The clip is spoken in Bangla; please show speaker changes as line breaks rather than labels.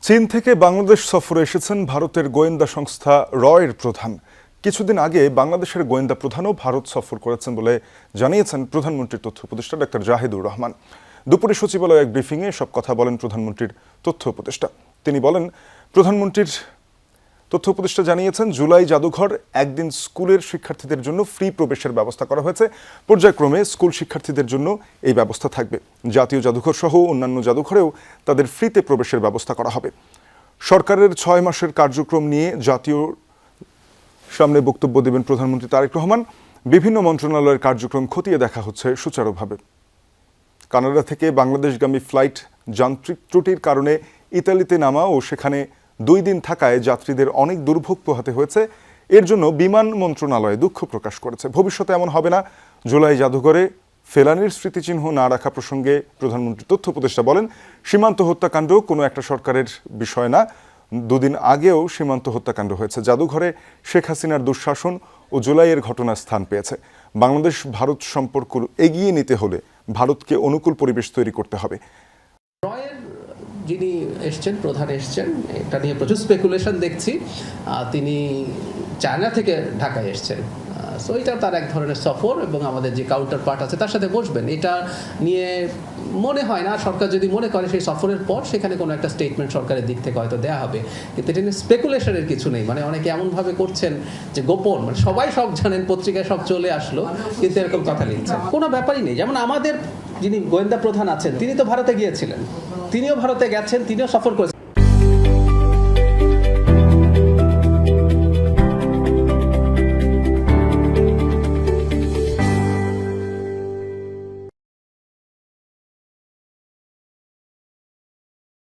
চীন থেকে বাংলাদেশ সফরে এসেছেন ভারতের গোয়েন্দা সংস্থা রয়ের প্রধান। কিছুদিন আগে বাংলাদেশের গোয়েন্দা প্রধানও ভারত সফর করেছেন বলে জানিয়েছেন প্রধানমন্ত্রীর তথ্য উপদেষ্টা ডক্টর জাহিদুর রহমান। দুপুরে সচিবালয়ে এক ব্রিফিংয়ে সব কথা বলেন প্রধানমন্ত্রীর তথ্য উপদেষ্টা। তিনি বলেন, প্রধানমন্ত্রীর তথ্য উপদেষ্টা জানিয়েছেন, জুলাই জাদুঘর একদিন স্কুলের শিক্ষার্থীদের জন্য ফ্রি প্রবেশের ব্যবস্থা করা হয়েছে। পর্যায়ক্রমে স্কুল শিক্ষার্থীদের জন্য এই ব্যবস্থা থাকবে। জাতীয় জাদুঘর সহ অন্যান্য জাদুঘরেও তাদের ফ্রিতে প্রবেশের ব্যবস্থা করা হবে। সরকারের 6 মাসের কার্যক্রম নিয়ে জাতীয় সামনে বক্তব্য দেবেন প্রধানমন্ত্রী তারেক রহমান। বিভিন্ন মন্ত্রণালয়ের কার্যক্রম খতিয়ে দেখা হচ্ছে সুচারুভাবে। কানাডা থেকে বাংলাদেশগামী ফ্লাইট যান্ত্রিক ত্রুটির কারণে ইতালিতে নামা ও সেখানে 2 দিন থাকায় যাত্রীদের অনেক দুর্ভোগ পোহাতে হয়েছে। এর জন্য বিমান মন্ত্রণালয় দুঃখ প্রকাশ করেছে। ভবিষ্যতে এমন হবে না। জুলাই জাদুঘরে ফেলানির স্মৃতিচিহ্ন না রাখা প্রসঙ্গে প্রধানমন্ত্রী তথ্য উপদেষ্টা বলেন, সীমান্ত হত্যাকাণ্ড কোনো একটা সরকারের বিষয় না। 2 দিন আগেও সীমান্ত হত্যাকাণ্ড হয়েছে। জাদুঘরে শেখ হাসিনার দুঃশাসন ও জুলাইয়ের ঘটনা স্থান পেয়েছে। বাংলাদেশ ভারত সম্পর্ক এগিয়ে নিতে হলে ভারতকে অনুকূল পরিবেশ তৈরি করতে হবে।
যিনি এসছেন, প্রধান এসছেন, এটা নিয়ে প্রচুর স্পেকুলেশন দেখছি। তিনি চায়না থেকে ঢাকায় এসছেন। সো এটা তার এক ধরনের সফর এবং আমাদের যে কাউন্টার পার্ট আছে তার সাথে বসবেন। এটা নিয়ে মনে হয় না সরকার যদি মনে করে সেই সফরের পর সেখানে কোনো একটা স্টেটমেন্ট সরকারের দিক থেকে হয়তো দেওয়া হবে, কিন্তু এটা নিয়ে স্পেকুলেশনের কিছু নেই। মানে অনেকে এমনভাবে করছেন যে গোপন, মানে সবাই সব জানেন, পত্রিকায় সব চলে আসলো, কিন্তু এরকম কথা লিখছেন। কোনো ব্যাপারই নেই। যেমন আমাদের যিনি গোয়েন্দা প্রধান আছেন তিনি তো ভারতে গিয়েছিলেন, তিনিও ভারতে গেছেন, তিনিও সফর করেছেন।